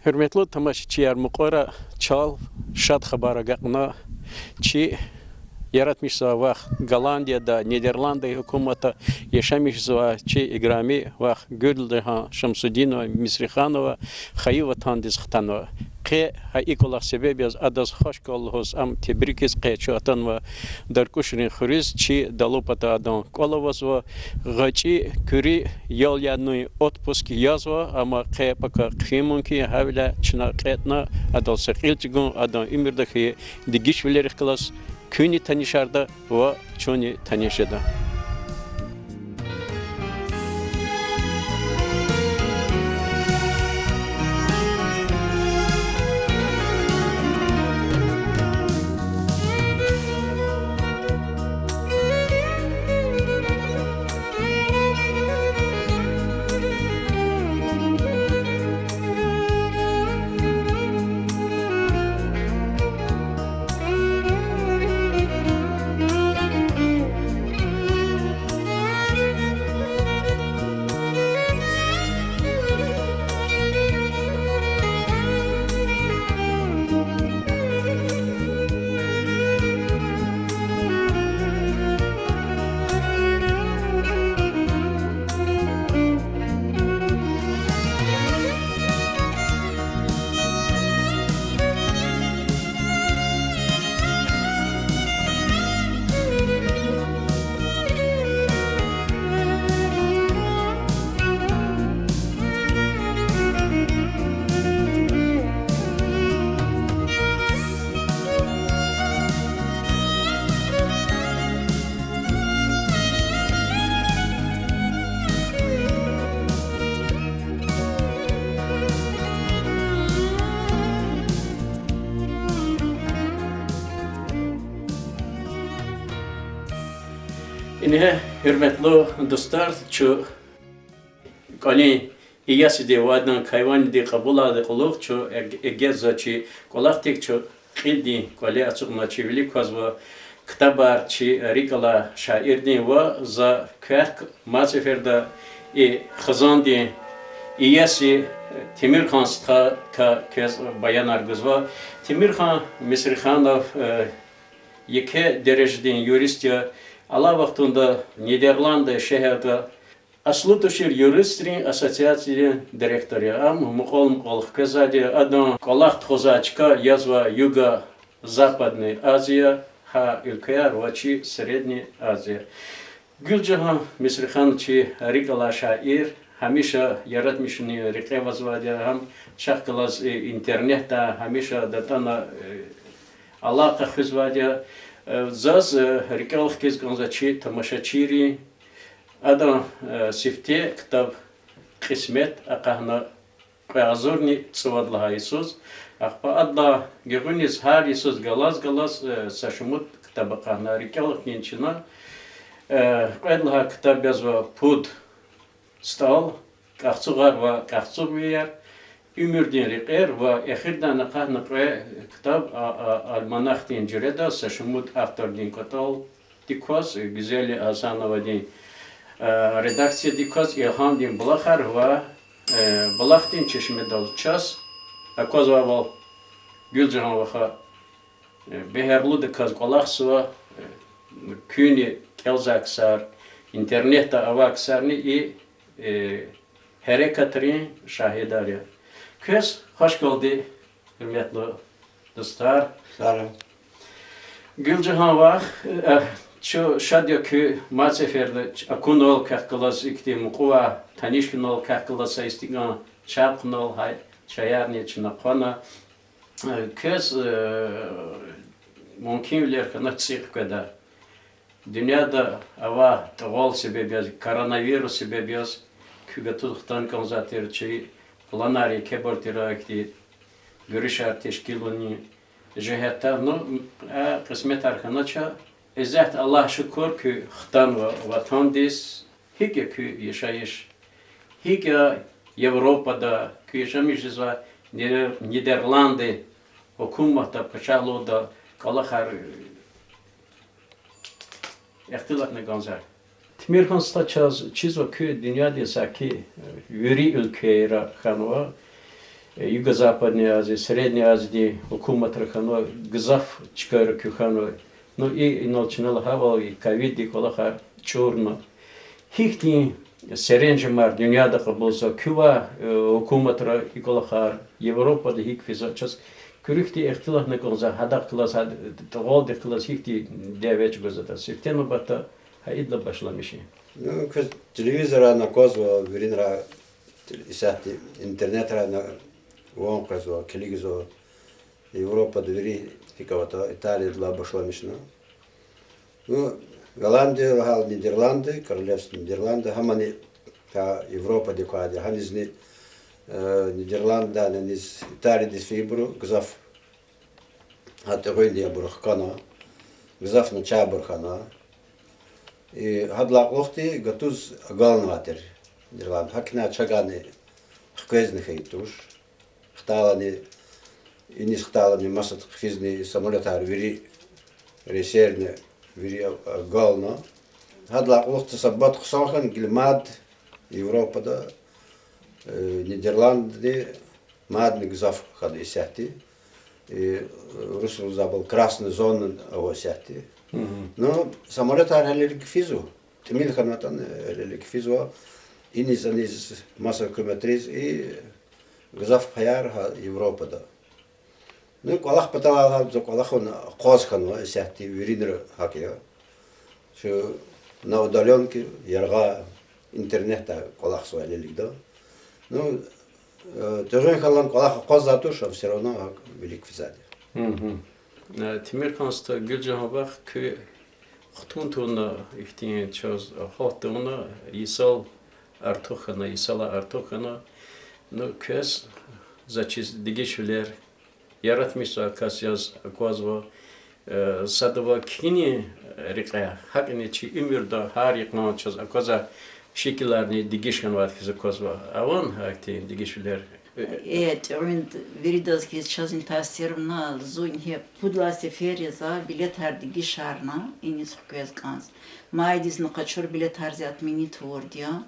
Hürmetli tamaşaçılar muqara çal şad xabara gaqna çi yaratmış zava Gollandiyada Niderlanda hükümeti yaşamış zava çi igrami va Güldeha Şamsudinova Misrixanova xayi vatandiz xtanova qe ha ikola sebebi az adas xoş kolhos am tebrikiz qe çatan va darkushrin xuriz çi dalopata adan kolovos va gaçi küri yol yanı otpuski yazva ama qe paka qimun ki havla çna qetna adal saqilçgun adan imirdaki digişveleri klas küni tanışarda ve çoni tanışada. İnhe hürmetli dostlar, şu kali iyası de vadan kayvan de kabul adı kuluk, şu egezzaçı kolaktik şu ildi kali açıkma çivili kazva kitabar çi rikala şairdi ve za kırk mazeferda xazandi iyası Timirhan sta kez bayan argızva Timirhan Misrixanov yeke dereceden yuristya Allah vaktinde Niderlanda şehirde aslı tuşir yuristrin asosiyasyonun direktörü am muqol kazadi adam kolak txozaçka yazva Yuga Западная Азия ha ülkeler vaçi Sredni Azya. Gülcehan Misrixan çi rikala şair hamisha yaratmışını rike vazvadiya ham çakılaz internette hamisha datana alaka xizvadiya Zaz рекалых кез гонзачи тамашачири адан сифте китаб қисмет ақахна қазурни цвадлага Исус ахпа адда гегунис хар Исус галас сашмут китаб ақахна рекалых ненчина қадлага китаб язва пуд стал қахцугар ва қахцугвияр Ümürdin riqer ve ehirden naqah kitab almanah din cireda saşumut avtor din katal dikos güzel Hasanova din redaksiya dikos İlham din Bulakhar ve Bulakh din Çeşme dalças akozva val Gülcehan vaha beherlu de kaz qolaqsva küni kelzaksar internette avaksarni i harekatrin şahidariya Köz, hoş geldi, hürmetli dostlar. Sağ Gülcehan var, şu şadya ki mazeferde akun ol kakılas ikti mukuva, tanışkın ol kakılasa istigan, çapkın ol çayarni çına kona. Köz, mümkün bilir kana tsik kadar. Dünyada ava tağol sebebiyaz, koronavirüs sebebiyaz, kügatılıktan konzatır çayı, Планарі кебортиракти görüşer teşkilini cihette no kısmet arkadaşa izzet Allah şükür ki xtan ve vatandis hike ki yaşayış hike Avrupa'da ki yaşamışız ve Niderlanda hükümette paçalıda kalahar ihtilat ne ganzer Timirhan staçaz çizva ki dünya desa ki yürü ülkeye kanva Юго-Западной Азии, Средней Азии, хукуматрахано, гзав чкаркюхано, ну и начинал хавал и ковид и колахар черно. Хихти серенжмар дюняда каблза Куба хукуматра и колахар Европа да хикфиза час курихти ихтилах на колза хадак класс тагол класс хихти девять гозата сифтема бата хаидла башламиши. Ну, телевизора на козва веринра исати интернетра на вон козва келигзо Европа двери фикавата Италия для башламишна. Ну, Голландия, хал Нидерланды, королевство Нидерланды, хамани та Европа декади, ханизни Нидерланды, ханиз Италия дис фибру, гзав хатегойдия бурхкана, гзав нача бурхана. И хадлак лохти гатуз галнатер Нидерланд, хакна чагани хквезни хейтуш, хталани и не хталани масат хфизни самолетар вери ресерне вери гална. Хадлак лохти саббат хсахан гилмад Европа да Нидерланды мадный гзав хады сяти. И Русул забыл красную зону его сяти. Но самолет арелик физу, тмил ханатан арелик физу, и низ масса километриз и гзав паяр Европа да. Ну колах патала за колах он козхан сяти виринер хакия, что на удаленке ярга интернета колах суалилик да. Ну тоже халан колах козатуш, а все равно велик физади. Тимир конста гülcahbах ki xtuntuna ihtiyen çöz xotuna isal artokhana no kes zaçiz digişler yaratmışsa kasyaz kozva sadova kini riqaya hakini çi imirda har yıkma çöz koza şekillerini digişkan var ki kozva avan hakti digişler. Und veridas ki сейчас интересно зунье пудла сефери за билет харди шарна и не сквез канс. Майдис на качур билет харзи отменить вордия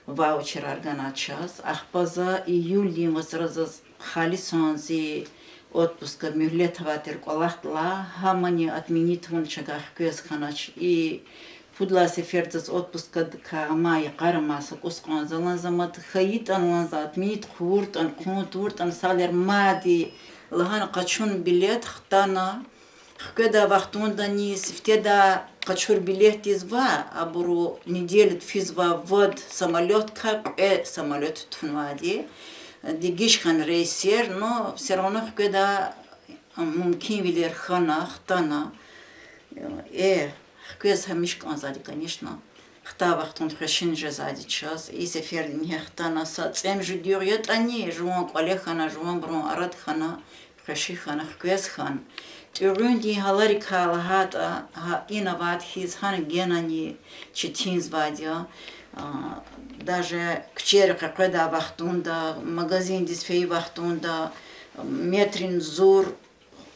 ваучер аргана час. Ахпаза июль сразу хали сонзи отпуска мюлет ватер колахтла хамани отменить вон чагах квез ханач и пудла сефердас отпуска камай карамаса кускон залан замат хаит анлан зат мит хурт ан контурт ан салер мади лахан качун билет хтана хкеда вахтунда ни сифтеда качур билет изва абуру неделю физва вод самолет как самолет тунвади дигишхан рейсер но все равно хкеда мумкин вилер хана хтана Хквез хамишкан зади, конечно. Хта вахтун хрешин же зади час. И сефер не хта наса. Цем же дюрьет они. Жуан квале хана, жуан брон арад хана. Хреши хана, хквез хан. Тюрюн ди халари калахат инават хиз хан генани читинз вадя. Даже кчер какой-то вахтунда, магазин дисфей вахтунда, метрин зур.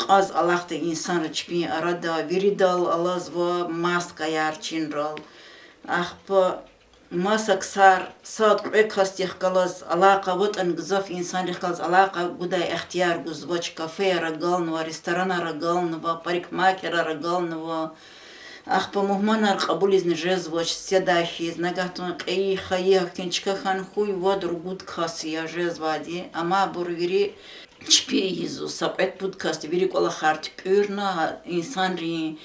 Аз Аллах'ta insan rıçpi arada viridal alazva maska yarçinral ahpa masak sar sad ekast yahkalaz alaqa vot an gzaf insan yahkalaz alaqa guda ihtiyar guzvoch kafe ragalnva restorana ragalnva parikmakera ragalnva ahpa muhmanar qabul izne jezvoch sedahi znagaton qi khayah kinchka khan khuy vod rugud khasiya jezvadi ama burviri Чпиизу сапет подкаст вери кола харт курна инсанри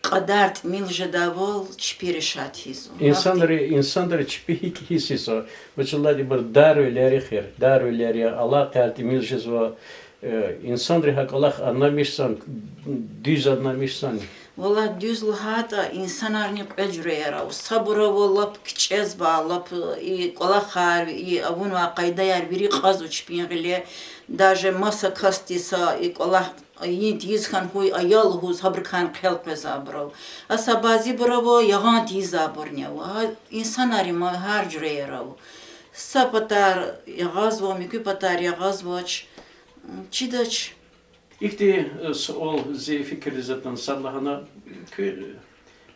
qadarт miljedavol çpireşat hizo. İnsanları çpihik hisiso. Vıçılladı bir darüleri xir. Darüleri Allah kalti miljezo. İnsanları hak Allah anlamışsan, düz anlamışsan. Valla düz lhata insanarni ecreyara. Sabura volap kiçez bağlap i kola xar i avun va qayda yer biri qazu çpingile. Даже маса кастиса и колах ин тизхан хуй аял хуз хабрхан кhelqe забрав. Аса бази браво яган тизабурнява. Инсанари ма har jureyarav. Сапатар ягазво микü патар ягазвоч. Чидач. İhti ol zi fikri zaten sallahana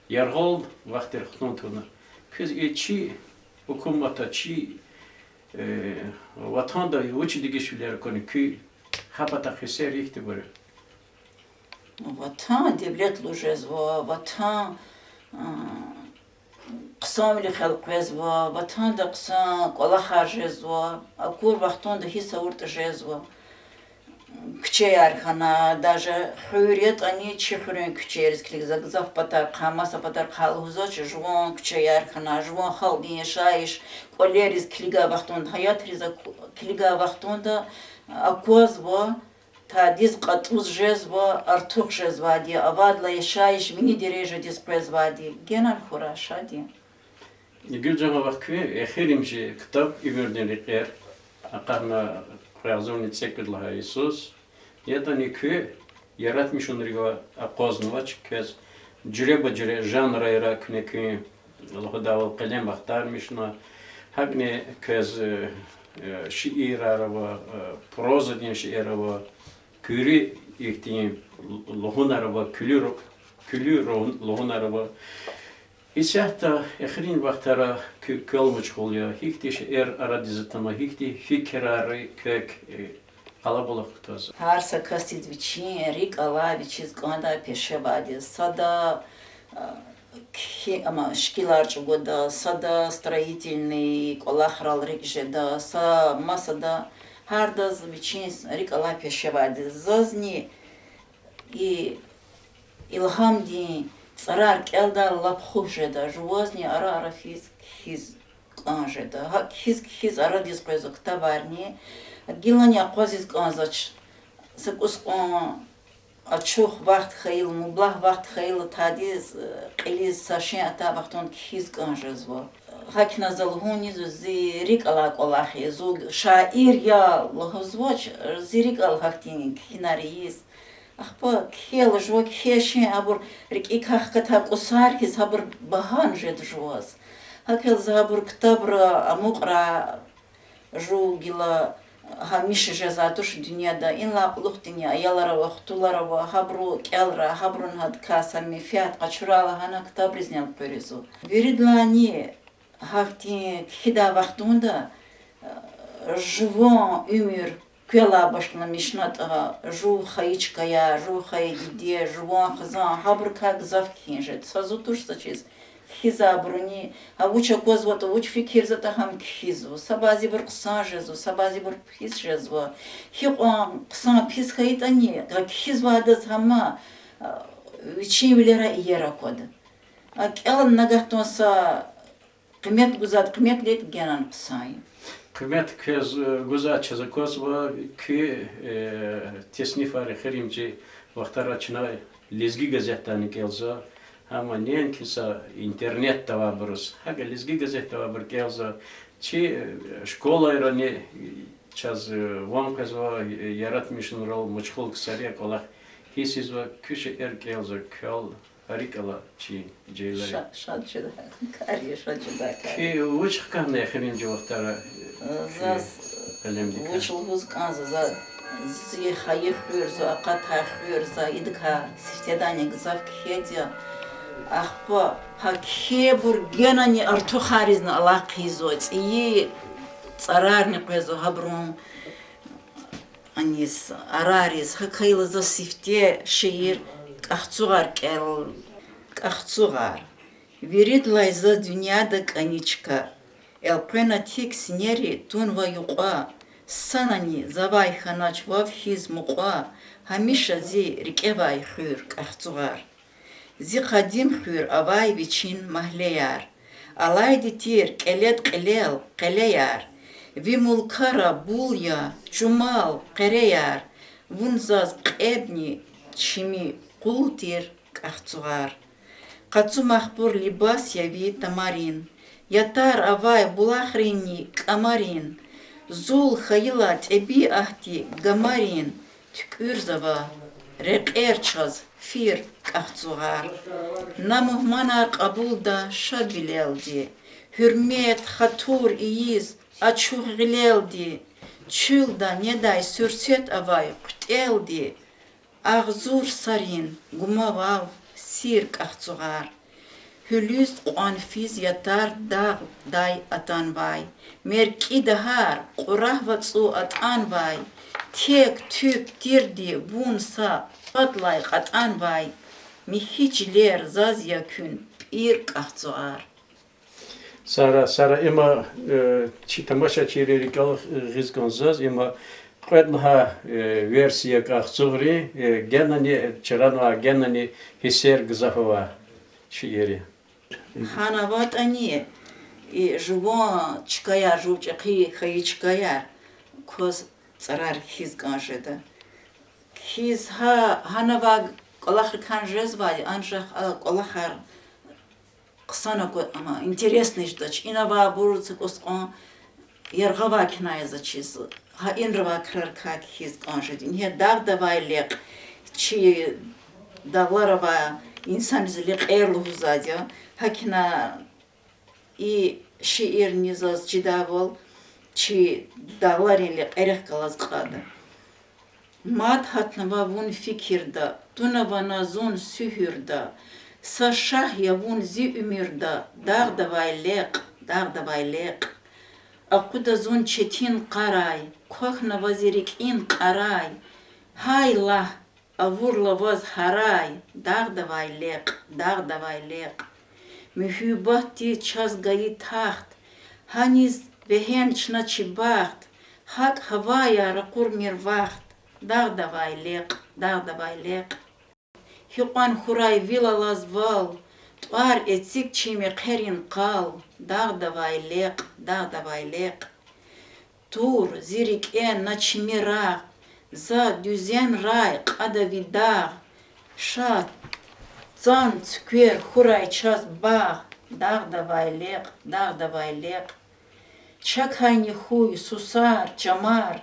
yargol vakti xtontuna. Kız içi hukumata çi Vatan da uç digişler konu ki hapata xeser ihti böyle. Vatan devlet lujezva, vatan قسم لی خلق جزوا وطن دا قسم قلا خار جزوا اکور وقتان دا هی سورت جزوا کچه یارخانه даже خوریت انی چی خورین کچه یارز کلیگ زغزاف پتر قاماسا پتر قالوزا چه جوان کچه یارخانه جوان خالقی شایش قلیریز کلیگا وقتان حیات ریزا کلیگا وقتان دا اکوز با تا دیز قطوز جزوا ارتوق جزوا دی آواد لا شایش مینی دیریج دیز پرزوا دی گنال خورا شادی Gülcan vakti ehirimci kitap iverdilikler akarna kuyazon itsekirlaha Isus ya da nikü yaratmış onları akoznova çıkız cüre bacıre janra yarak nekü Allah da kalem baktarmış na hakne kız şiir araba proza diye şiir araba küri ihtiyan lohun araba külür lohun araba İsyatta exirin vaxtara kölmüç oluyor. Hikti aradizatama, hikti fikrarı kök kalabalık toz. Her sakasız biçin, rik ala biçiz kanda peşe vadi. Sada ama şkilarcı goda, sada строительный колахрал рикжеда, са масада her daz biçin rik ala peşe vadi. Zazni и ilham din Царар келда лапхужеда, жуазни ара хиз канжеда, хиз ара диспрозок товарни, гилани аквазиз канзач, сакус ачух вахт хаил, мублах вахт хаил, тадиз қилиз сашен ата вахтон хиз канжезва. Хакна залгуни зи рик алак олахи, зуг шаир я лохозвоч, зи рик алхактини кинарииз. Ахпа кел жо кешен абур рик иках ката кусар ки сабур бахан жед жуаз. Хакел забур ктабра амуқра жу гила хамиш жезатуш дүнияда инла лухтиня аялара вахтулара ва хабру келра хабрун хад каса мифят качурала хана ктабризнял перезу. Веридлани хахти хида вахтунда живон умир Кела башна мишната жу хаичкая, жу хаидиде, жуан хазан, хабр как завкинжет. Сазу туш сачиз хиза бруни, а уча козвата, уч фикир зата хам хизу. Сабази бр ксан жезу, сабази бр пис жезу. Хиqan ксан пис хаитани, как хизвада хама вичивлера иера код. А кел нагатонса кымет гузат, кымет лет генан ксай. Kıymet kez güzel çizikoz var ki tesnif var xerimci vaxtara çına lezgi gazetani kelza ama neyin kisa internet tavabrus haga lezgi gazet tavabr kelza çi şkolayra ne çaz van kez var yaratmışın rol muçkul kısarıyak ola hisiz var küşe kelza kol harikala çi ceyleri Şadçıda, kariye şadçıda. Ki uç kan ne xerimci vaxtara Zaz uçuluz kanza za zi hayır za qata za idka siftedani gzav khedia ahpa hakebur genani artu kharizna Allah qizo tsi tsararni qezo habrun anis araris hakayla za sifte şehir qahçugar kel qahçugar veridlay za dünyada kanichka Elpena tek sineri tunva yuqa sanani zavay xanaç vav hiz muqa hamişa zi rikevay xür qahçugar zi qadim xür avay viçin mahleyar alay ditir qelet qelel qeleyar vi mulkara bulya çumal qereyar vunzaz qebni çimi qultir qahçugar qatsu mahbur libas yavi tamarin Ятар авай булахрини камарин, зул хайла теби ахти гамарин, тükürзава рекерчаз фир кахцугар. Намухмана кабулда шадвилелди, hürmet хатур ииз ачугилелди, чулда недай сюрсет авай ктелди, ахзур сарин гумавав сир кахцугар. Hülüs qanfiz yatar dağ day atan vay. Merki dahar qurah vatsu atan vay. Tek tüp tirdi vunsa patlay atan vay. Mihicler zaz yakün bir kahtuar. Sara ima tamasha çiğrerikal rizgonzaz ima qednaha versiya kahtsugri genani çırana genani hisser gzafava şiiri. Hanavat ani жуво чкая жучқи хаичкая коз царар хиз ганжеда хиз ханава колах канжезвай анжах колахар қсана ко ама интересный ждач инава буруцы косқон яргава кинайза чиз ха инрва крар как хиз ганжеда не дагдавай леқ чи давларова инсан зли қерлу задя хакина и şiir nizaz cidavol çi dağlarıyla erek kalaz qada. Mat hatnava vun fikirda, tunavana zon sühürda, sa şah ya vun zi ümirda, dağ davayleq. Akuda zon çetin qaray, kohna vazirik in qaray, haylah, avurla vaz haray, dağ davayleq. Mühübati çazgayı taht, haniz vehençna çibaht, hak havaya rakur mirvaht, dağ davayleq. Hüqan huray vilalaz val, tuar etsik çimi qerin qal, dağ davayleq. Tur zirik en na çimira, za düzen ray qada vidağ, şat, Zan tükür huray çaz bağ, dağ davayleq. Çakayni huy susar çamar,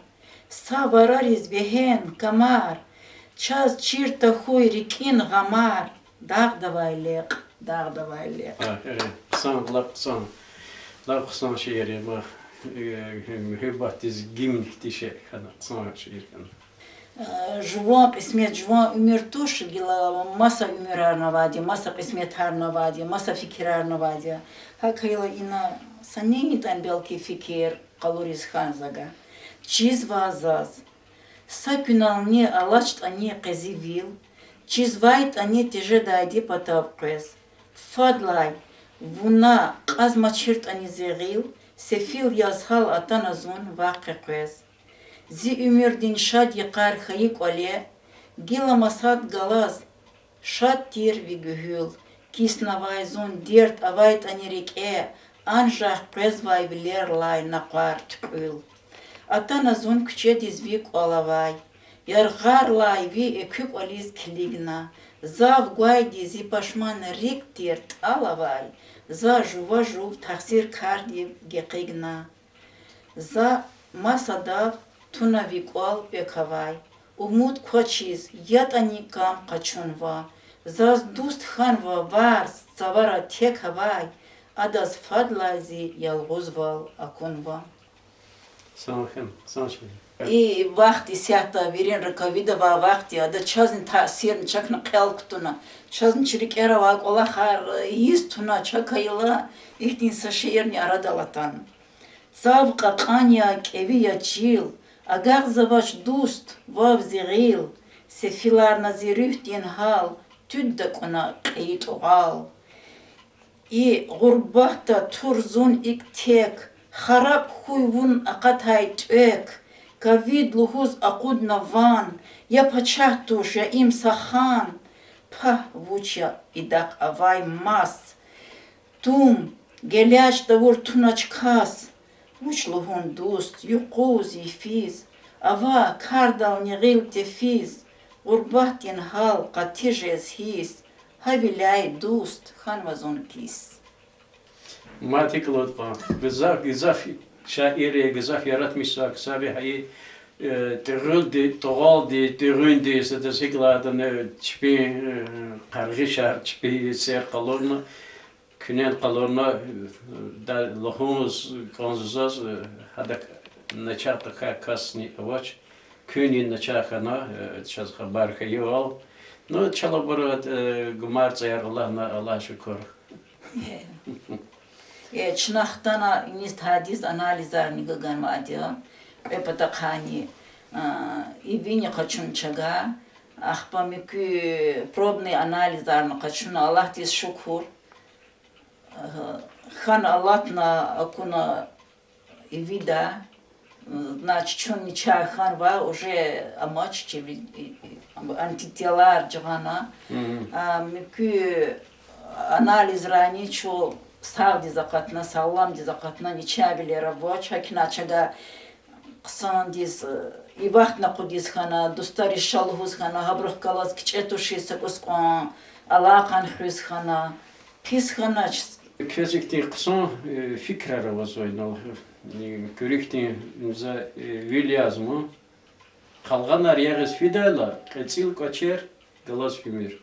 savarariz vehen kamar, çaz çirta huy rikin gamar, dağ davayleq. San lap san şiiri ma mühibbatiz gimnihti kana san şiir kana. Жуан писмет жуан умер туш гила маса умирар навади маса писмет хар навади маса фикирар навади хакайла ина санени тан белки фикир қалуриз ханзага чиз вазаз сакюналне алачт ани qezivil чиз вайт ани теже дайди патавқез фадлай вуна қазма чирт ани зегил сефил язхал атаназун вақиқез Zi ümürdin şad yıkar hayık ole, gila masat galaz, şad tir vi gühül, kisna vayzun dirt avayt anirik anjah prezvay viler lay naqar tükül. Atana zun küçe dizvik olavay, yargar lay vi ekük oliz kiligna, zav guay dizi paşman rik dirt alavay, za juva juv taksir kar div geqigna, za masadav Tuna vikol bekavay, umut kochiz, yatani kam qachunva, zaz dust khanva vars, savara tekavay, adas fadlazi yalguzval akunva. San şiir. И вахти сята вирен раковидова вахти, ада чазн таасир чакна qelqtuna, чазн чирикерава колахар истуна чакайла, ихтин саширни арадалatan. Zavqa qanya keviya çil, Agar zavaş dust, vav ziril, sefilar nazirüh din hal, tüdde kona qeyit oğal. I gurbahta turzun ik tek, xarab huyvun aqatay tök, kavid luhuz aqud navan, ya paçah tuş ya imsahan, pah vuçya idak avay mas. Tum, gelyaç davur tunaç kas, Uçluhun dust, yuquz ifiz, ava kardal nigil tefiz, Gurbahtin hal qatijez his, havilay dust, hanvazon kis. Matik lotba, gizaf şairi gizaf yaratmışsa kısabi hayi terüldi, toğaldi, teründi, seda sikladan çipi kargışar, çipi ser kalorna, Künen kalorna da lohumuz konzuzaz hadak начата kasni avaç künin начахана сейчас хабар хайвал но чалабарат гумар цаяр Allah şükür Çınaqtana inist hadis analizar nigagan madya. Епатакани ивини качун чага ахпамики пробный анализарны качун Аллах тиз шукур хан Аллахна акуна ивида значит чун нича хан ва уже амач антителар джана мики анализ рани чо сав дизакатна салам дизакатна нича биле рабоча киначага قصان دیز ای وقت نقودیز خانه دوستاری شالهوز خانه هبرخ کلاس کچتوشی سکوس قان علاقان خوز خانه پیس خانه Közükti qısan fikrara vazoynal. Körükti imza vilyazmı. Qalğanar yağız fidayla qetil qaçer galas fimir.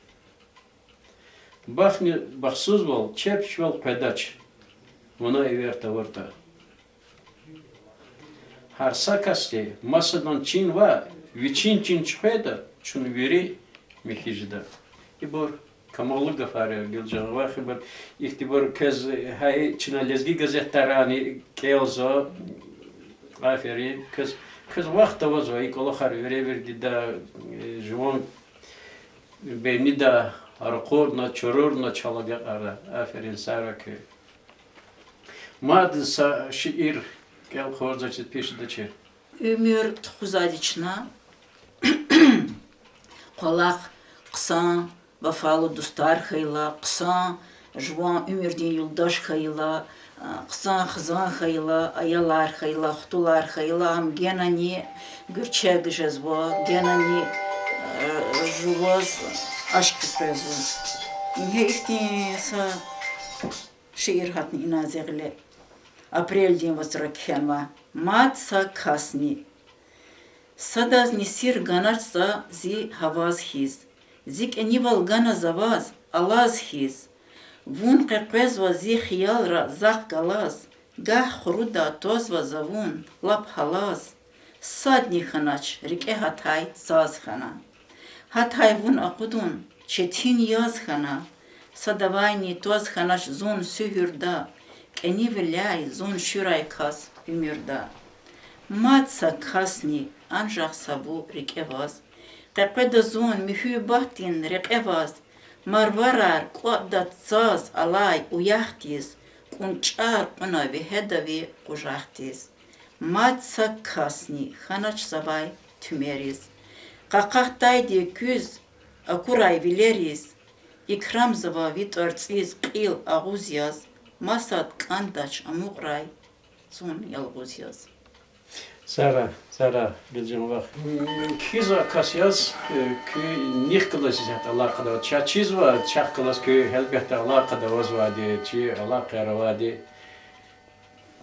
Baxni baxsız bol çep şval pedaç. Ona everta vorta. Har sakasti masadan Çin va viçin Çin çıxeda çun veri mehijda. İbor kamalı gafare gilcan va xibar ihtibor kez hay Çin lezgi gazettarani kelzo aferi kez vaqta vazo ikolo xar veri verdi da jwan beni da arqor na çoror na çalaga ara aferin sarak mad sa şiir gel xorzaçit peşidaçı ömür txuzadiçna qolaq qısan vafalı dostlar xeyla qısan jwan ömürdin yoldaş xeyla qısan xızan xeyla ayalar xeyla xutular xeyla am genani gürçeg jezvo genani juvaz aşk prezu nehtin sa şiir hatni inazegle Апрель день возвращенва. Мат са касни. Садаз несир ганарца зи хаваз хиз. Зик энивал гана заваз алаз хиз. Вун қеқвезва зи хиялра зах галаз. Гах хруда тозва завун лап халаз. Садни ханач рике хатай заз хана. Хатай вун акудун четин яз хана. Садавайни тоз ханач зун sühürda. Eni velyay zon şuray kas ümürda. Matsa kasni ancak sabu rikevaz. Qeqeda zon mühü bahtin rikevaz. Marvarar qodat zaz alay uyahtiz. Kunçar quna vihedavi qujahtiz. Matsa kasni xanaç sabay tümeriz. Qaqahtaydi küz akuray vileriz. İkram zava vitortsiz qil ağuz yaz. Masat kandaç amuqray son yalğuz yaz. Sara bilcan vaq. Kiza kasyaz ki nixkılas zat alaqada. Çaçiz va çaqkılas ki elbette alaqada vazvadi çi alaqara vadi.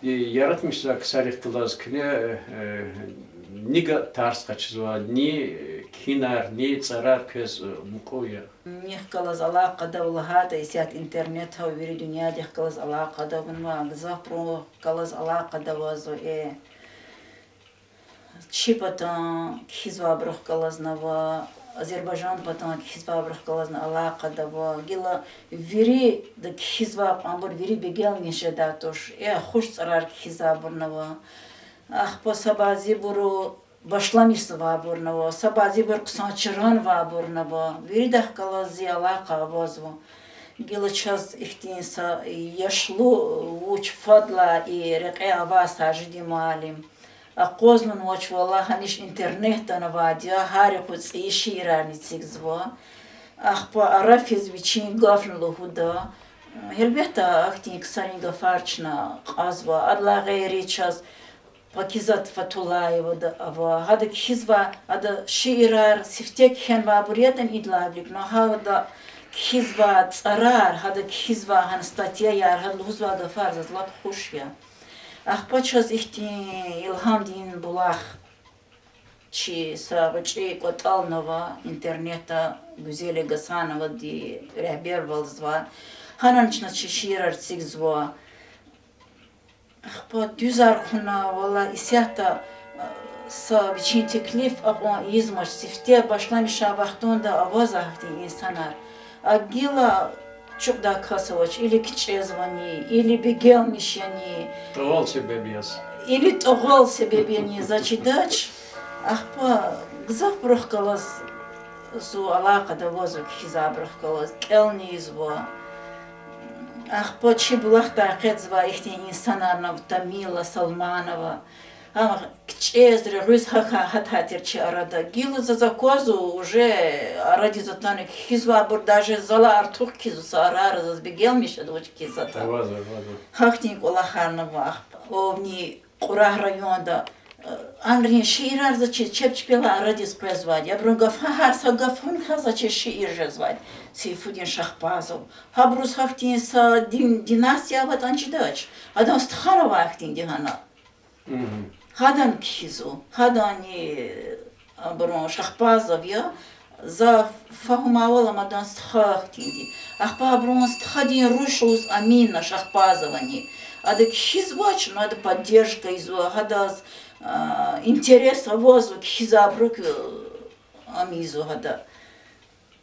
Yaratmışsa kısarıq kılas kine niga tars qaçızva ni kinar ni tsarar köz muqoya. Nixkalas alaqada ulahada isiyat internet ha veri dünya dixkalas alaqada bunma gzapro kalas alaqada vazo Çipatan kizva bruh kalaznava Azerbaycan patan kizva bruh kalazna alaqada va gila veri da kizva ambur veri begelmişe datoş hoş tsarar kizva burnava Ахпа сабази буру başlamışsa va burnava sabazi bur qsançıran va burnava veridah kalazi alaqa vazva gila ças ihtinsa yaşlu uç fadla reqi avas hajdi malim aqoznun uç wallahi niş internetana vadia hari quts ishirani tsigzva ахпа арафиз вичин гафнлу худа Elbette aktin ksarin gafarçna qazva adla gayri ças Pakizat Fatulayeva da ava hada kizva hada şiirar siftek hen va buryadan idlablik no hada kizva tsarar hada kizva han statya yar hada luzva da farzat lak xush ya ахпачаз ihtin ilham din bulaq çi saçı qotalnova interneta güzele gasanova di rehber valzva hanançna çi şiirar sigzva Ахпа düzar xuna valla isyahta sa biçin teklif aqon izmaş sifte başlamışa vaxtonda avaz ahdi insanlar. Agila çok da kasavaç, ili kiçezvani, ili bir gelmişyani, Doğal sebebiyaz. ili toğal sebebiyani zaçidaç, ahpa gızaf bırakkalas, su alakada vazuk hiza bırakkalas, kelniyiz bu. Ahpa çi bulak taqetzva ihtin insanlarna Tamila, Salmanova, ama kiçezre Rus хататерчи арада. Гилу за заказу уже ради затаник хизва бур даже зала артух кизу сарар забегелмиша дочки зата. Vazı. Хахтин колахарнова овни Qurah rayonda Andrin şiirar zaçı çepçpela radis prezvad. Ya brun gafahar sa gafun hazaçı şiir jezvad. Seyfudin Şahbazov. Habrus haftin sa dinasya vat ançidaç. Adam stkhanova haftin dihana. Hadan kizu. Hadani brun Şahbazov ya. За фахумавала мадан стхахтинди. Ахпа брун стхадин рушус амина Шахбазовани. Ада хизвач, надо поддержка изу, хадас интерес авозу хизабрук амизу хада.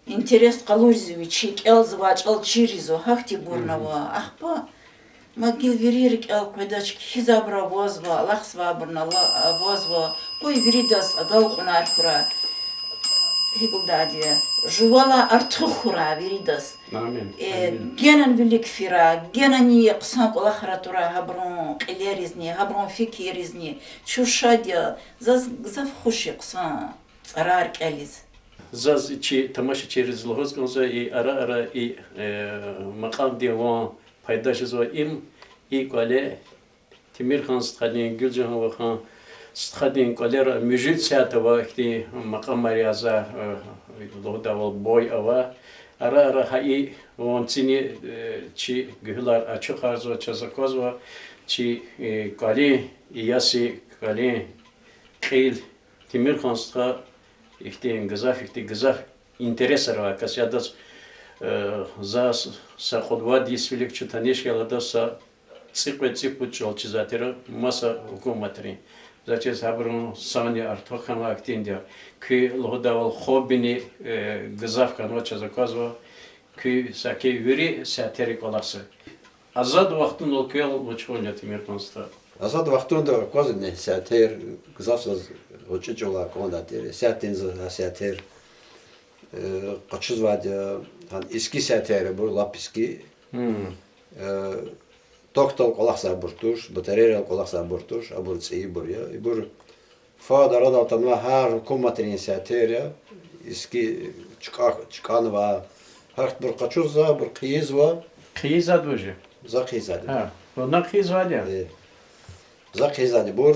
Интерес калузевичи келзвач алчиризу хахти бурнава. Ахпа магил веририк эл кведач хизабра возва, лахсва бурна возва. Кой веридас агалкунар хура. Hikuldadiye. Жувала артухура веридас. Amin. Генен велик фира, генани қсан колахаратура хаброн қилеризни, хаброн фикиризни, чушадя, зав хуши қсан царар кәлиз. Zaz içi tamaşa çeriz lohuz konsa ara makam divan paydaşız var im kale Timir Khan stadin Gülcan ve Khan stadin kalera müjit saate vakti makam mariaza lohda boy ava ara hai onçini çi gühlar açık arzu çazakoz var çi kale iyasi kale qil Timir Khan sta ихтин гызах интересер ва касядас за са ходва дисвилик чутанеш ялада са ципу чолчизатера маса хукуматри зачес хабрун сани артохан актиндя ки лодавал хобини гызав канва чазаказва ки саки вири сатери коласы азад вақтун олкел учоня тимиртонста Azad vaxtında kozne sater gızafsız uçucular kondateri. Satin sater kaçız vardı. Han eski sater bu lapiski. Doktor kolaksa burtuş, batarya kolaksa burtuş, aburtsi buraya. Bur fadara da tanva her hükümetin sater eski çıkan va hart bur kaçız va bur qiyiz va qiyizad boje za qiyizad. ha ona qiyizad ya За хизади бур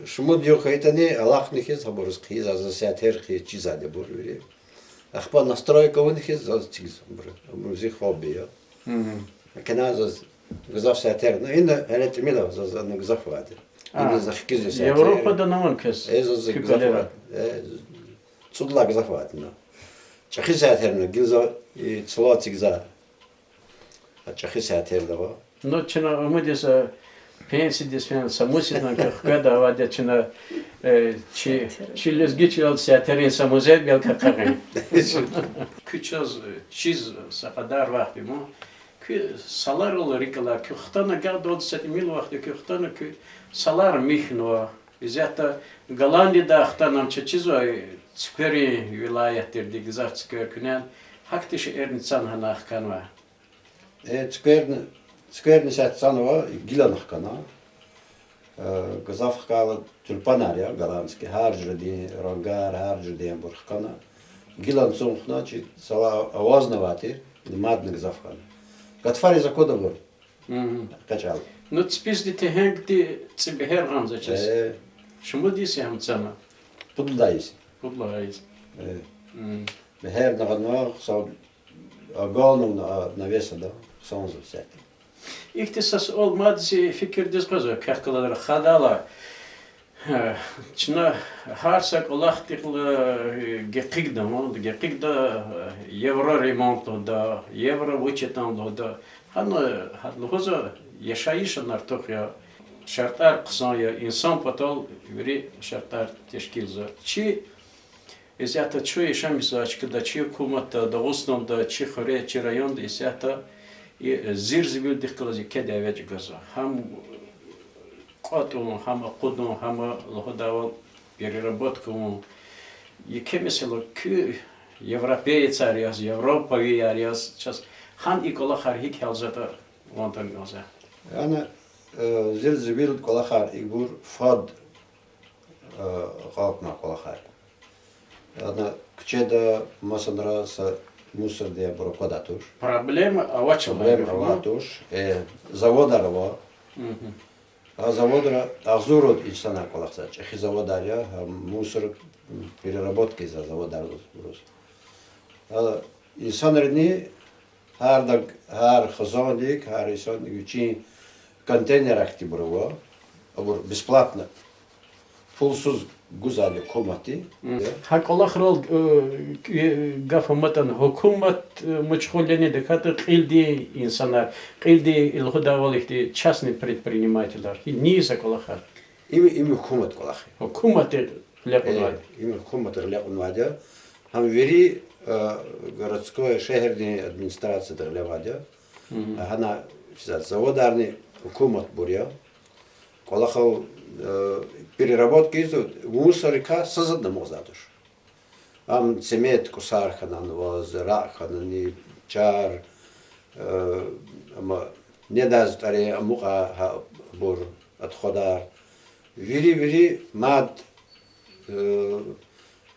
шумо диё хайтани алахни хиз хаборус хиз аз сатер хиз чизади бур вери ахпа настройка он хиз аз чиз бур музик хобби я каназ аз гзав сатер но инда hele тмила аз на гзав вади инда за хиз сатер Европада наман кес ez gzaf цудла гзав вади на чахи сатер на гзав и цлоци гзав а чахи сатер да ва но чина умудеса Pensi disfen samusidan kada vade çina çilizgi çil saterin samuzel bel kakagın. Küçüz çiz sakadar vakti mo. Kü salar olur ikala kü xtana gado 17 mil vakti kü xtana kü salar mihno. Bizata Galandida xtanam çizo skveri vilayettir digzar skver künen haktiş ernitsan hana kanva. Скверни сатсанова гиланах кана. Газаф кала тюльпанария голландский харжди рогар харжди бурхкана. Гилан сумхна чи сала авазнавати мадны газафкан. Гатфари закода бур. Качал. Ну спизди те хенгти цибехер рамзачес. Шуму диси хамцана. Пуддайс. Пудлайс. Бехер нагана сау агалну навеса да сонзу сет. İhtisas olmadısı fikir dizgazı kahkalar khadala çına harsak olaqtiqlı geqigda mı geqigda evro remontu da evro uçetan da hanı yaşayışın artık ya şartlar kısa ya insan patal veri şartlar teşkil zor çi ezata çu yaşamisa açıkda çi hükümet da Dağıstan'da çi xore çi rayonda ezata и зирзбилдих клази кедевеч газа. Хам коту, хам куду, хам лоходавал переработку. И кемесело к европеец ариас, европави ариас. Сейчас хан и колахар хик хелзата вантан газа. أنا زلزبيل كل خير يقول فاد غابنا كل خير أنا كشدا مثلا راس مصر دي بركوداتوش Проблема авачал. проблема аватуш завод арва а завод азурод инсана كل خير إخي завод ария мусор переработки за завод арва инсан рни هر خزانیک هر انسان یکی контейнер актиброва, абур бесплатно, пулсуз гузали комнаты. Хак Аллах рол гафаматан хукумат мачхулени декаты қилди инсанар, қилди илхудавалихти частный предприниматель, низа Аллаха. Ими хукумат Аллах. Хукумат ляпунвад. Ими хукумат ляпунвадя. Хам вери городская шехерная администрация ляпунвадя. Она заводарный Hükümet buraya. Kolakal переработки из мусорика создан мозадуш. Ам цемент кусарханан воз раханан чар ама не даст аре амука бур отходар. Вири мад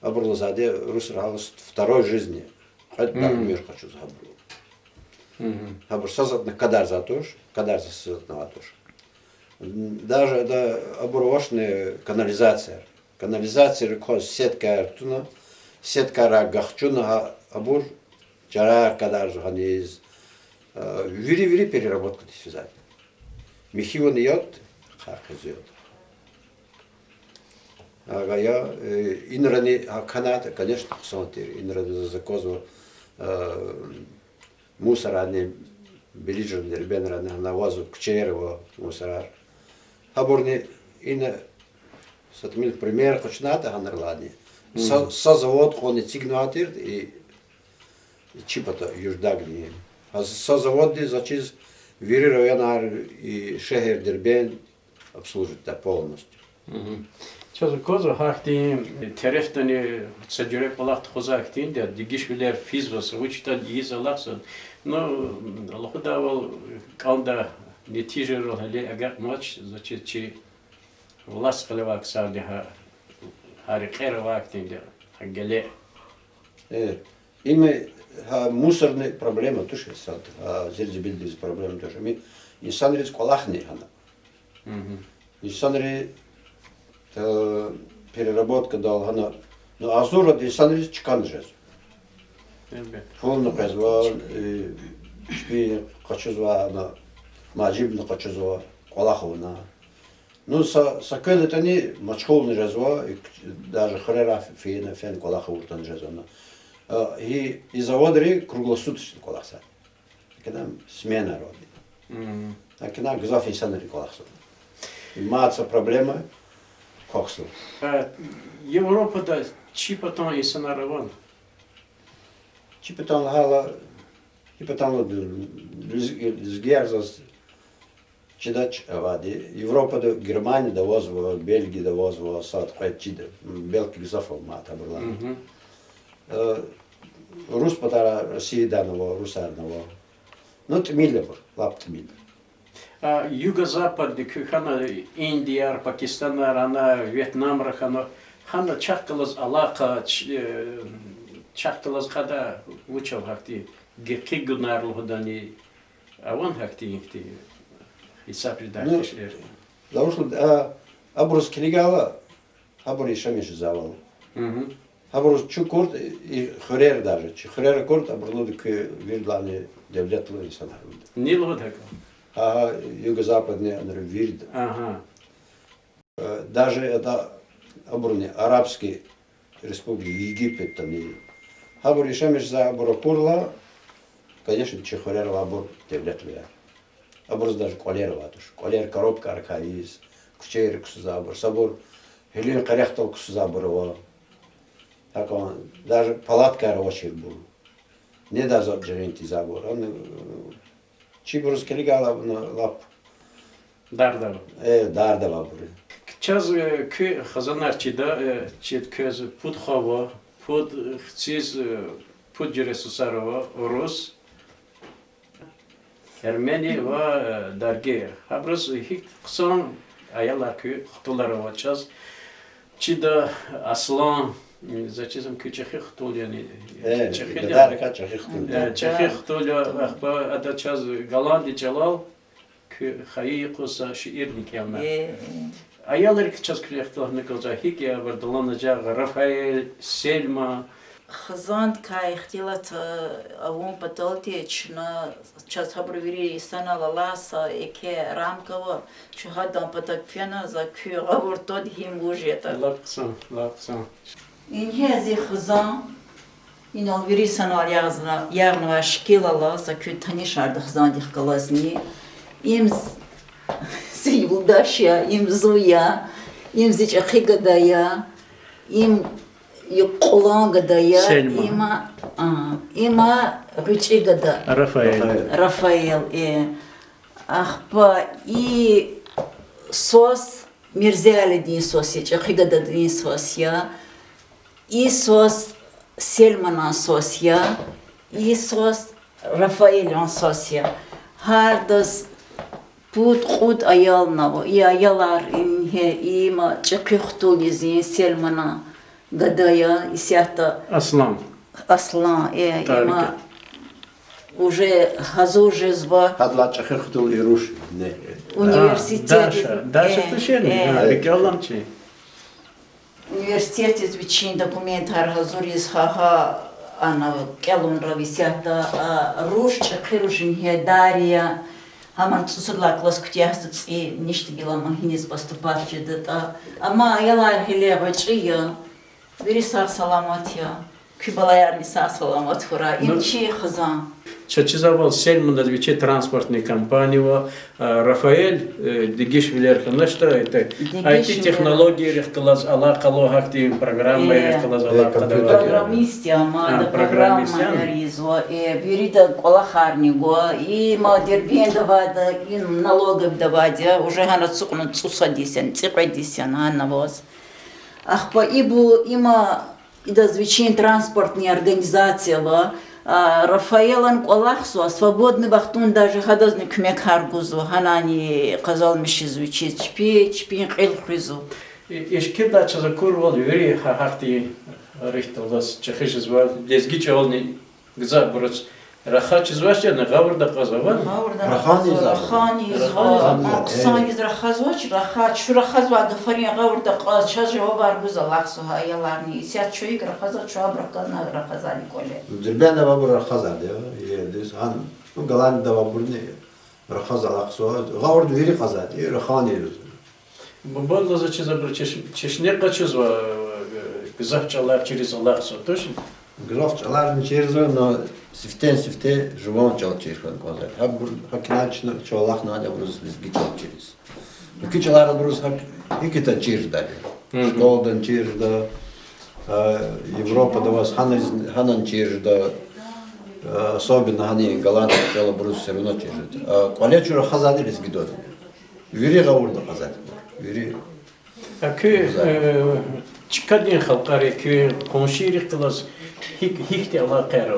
абурлазаде русралс второй жизни. Хоть так мир хочу забрать. Абур создан кадар затуш. Когда создаватуш. Даже это оборвошная канализация. Канализация рекос сетка артуна, сетка рагахчуна абур чара кадар жаниз. Вири переработка связать. Михивон йод, хахизет. Ага я инрани каната, конечно, хсонтир, инрани закозу мусорани Белиджен дербенра на вазу кчерево мусорар. Хабурни ина сатмил пример хочната ганерладни. Со завод хони цигнуатир и чипата юждагни. А со заводи зачиз вири районар и шехер дербен обслуживает да полностью. Сейчас коза хахти терефтани садюре палахт хозахтин да дигишвилер физвас учитал изолаксон. Но Аллахудавал калда нетижерол хали агак мач зачит чи власт халевак сардиха харикер вактинде агеле. Имя мусорные проблемы тоже сад, зельзибильдис проблемы тоже. Мы инсанрис колахни хана. Инсанри переработка дал хана. Но азура инсанрис чканжез. Полно произвол, шпи хочу звать, маджибно хочу звать, колаховна. Ну, сакел это не мачхолный жазва, даже хрера фен колахов там жазона. И заводри круглосуточно колахса. Когда смена роби. А когда гзаф инсанри колахса. Имеется проблема, коксл. Европа да чипатон инсанараван. Чипетан хала, чипетан сгерзас чидач авади. Европа до Германия до возва, Бельгия до возва, сад хай чида, белки гзафал мата была. Рус патара Россия данного, русарного. Ну тмилля был, лап тмилля. Юго-запад, хана Индия, Пакистан, рана Вьетнам, хана чахкалаз алака чахталаз хада учал хакти гекигунар лухдани аван хакти инти хисап редактишлер. Лаушло абурус килигала абури шамиш завал. Абурус чукурт и хрер даже. Хрер курт абурлуд к вирдлани девлетлу инсана. Не лудака. А юго-западный вирд. Даже это абурни арабский республики Египет там и Абур решамиш за абурапурла, конечно, чехорер абур девлет лия. Абур даже колер ватуш, колер коробка аркаиз, кучер кусузабур, сабур хелин карехтал кусузабурова. Так он даже палатка рочер был. Не даже обжеренти забур, он Чи брускели гала лап. Дардав. Дарда вабури. Час кü хазанарчида чит köz put хава, put хциз put Jerusalem Rus Ermeni ve Darge. Habras hiç kısan ayala kü xtulara va çaz. Çida aslan Zachizm kü Çexi xtul yani Çexi Дарка чахихтун. Çexi xtul axba ada çaz Galandi Celal kü xayi qusa şiirlik yalma. Ayalar ki çaz küreyxtlah kalacak hikaye vardılanacak Rafael Selma Хазан кай хотела авон потолтечна час хабровери сана лаласа эке рамкова чухадан потакфена за кюра тот хим бужета Lapsan. инхези хазан ин алвери сана ягна шкилала за кю танишарда хазан дихкалазни им сиюдашя им зуя им зичахигадая им Юкулангадая, има Ручигада. Рафаэл. Ахпа и сос Мирзяли дин сос, Чахигада дин сос я, и сос Сельмана сос я, и сос Рафаэль сос я. Хардас пут худ аял наво, и аялар има Чакихтул изин Сельмана. Гадая, и сята Aslan. Има уже хазуже зва Хадла чахихтул и руш. университет. Даша тушерни. Рекламчи. Университет изучен документ хазур из хаха ана келун рависята руш чахирушин Дарья. Аман цусурла класс кутястыц и ништы гила махинис поступавчи дата. Ама ялар хилебачия. Бери сağ salamat ya. Kübalayarni sağ salamat hura. İmçi хазан. Чачизавал Сельман двичи транспортной компании Рафаэль Дигиш Вилерхана, что это IT-технологии рехталаз алакало хакти программы рехталаз алакало. Программист я ма программа ризва бери да колахарни го и ма дербен давада и налогов давада уже хана цукну цусадисен цикадисен анавоз. Ахпа ибу има ида звичен транспортная организация Рафаэлан колахсу свободный бахтун даже хадазны кмек харгузу ханани казал миши звучит чпи қил хризу. Ишкир да чаза курвал вери хахти рихталас чехишзвал дезгичални гза броц Раха чизвача на гаврда казаван. Рахани Оксан из Рахазвач, Раха Чурахазва Гафарин гаврда қаз чажа варгуза лахсуха аяларни. Сят чуик Рахаза чуабракана Рахазани коле. Дербена вабур Рахаза да. Дис хан Голландия вабурни Рахаза лахсуха. Гаврд вери каза, Рахани. Бабалла за чиза чешне качизва гзахчалар через лахсу точно. Графчалар через но сифте живон чал через коза. Хабур хакначно чалах надо брус лизгичал через. Кичалар брус хак икита через дали. Школдан через да Европа да вас ханан через да особенно хани Голландия чала брус все равно через. Колечура хазады лизгидод. Вери гавурда хазады. Вери. Акы чикадин халкари кü конширих класс хихте алакар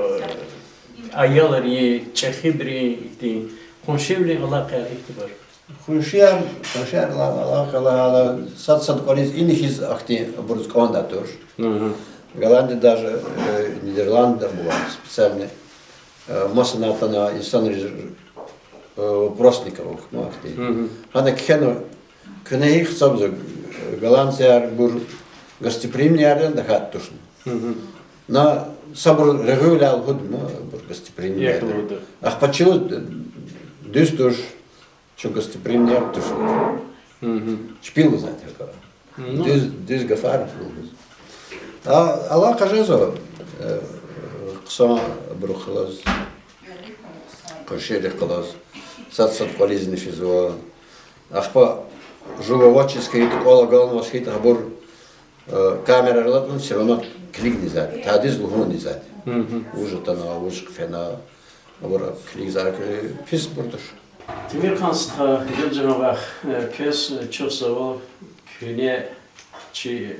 аялари чехибри ти коншивли алакар ихтибар. Хушиам алакала сад колиз инхиз ахти бурз кондатор. Голландия даже Нидерланды была специальный массонатана инсан вопросников махти. Она кхену кнеих собзо Голландия бур гостеприимный аренда хат тушн. На собор регулял гудмо гостеприимный. Ах почему дюс туш что гостеприимный тушн. Шпил за это. Дюс гафар. Аллах кажезо кса брухлаз. Кошель клаз. Сад колизный физуа. Ах по жуваческая кола головного схита габур камера релатно все равно клик не зад. Тадис лугон не зад. Уже то на ушк фена Abura klizar pis burdur. Timir kansta yılcına bak kes çok savul küne çi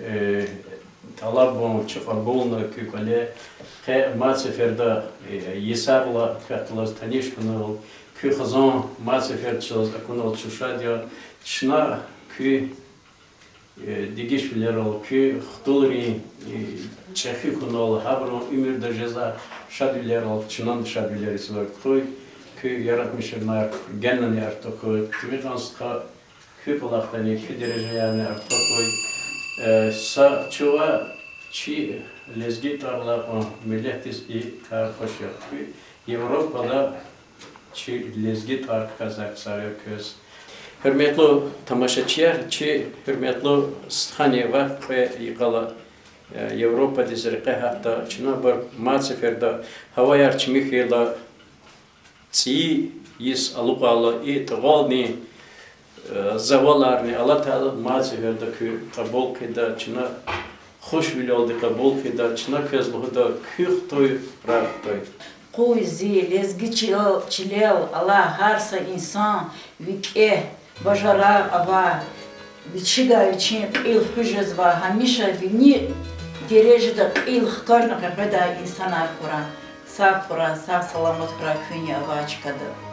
talabon çıkabulna kükale he maseferda yisarla katlas tanışkınıl kü khazan masefer çöz akunol çuşadya şna kü digiş bilir ol kü xtulri çehi kunol habron ümirde ceza şadüller ol çınan şadüller isver koy kü yaratmışlar genel artık timir kansta kü kulaktan kü derece yani artık koy sa çuva çi lezgi tarla milletis i kar hoş yapıyor. Avrupa'da çi lezgi tar kazak sarıyor köz. Hürmetli tamaşaçılar, çi hürmetli sthaneva ve yıkala Avrupa dizirqe hatta çına bir maçferda hava yarçmıhıyla çi yis alıqala i tğalni zavalarni Allah Teala maçferda kü kabul keda çına خوش ولاد قبول کدا چنا کس بخدا کیخ توی راه توی قوی زی لزگی چلیل الله هر سا انسان ویکه بجارا ابا ویچیگا ویچین قیل خوشز و همیشه وینی دیرجه دا قیل خکارنه قبدا انسان ارکورا سا سلامت کرا کنی ابا چکده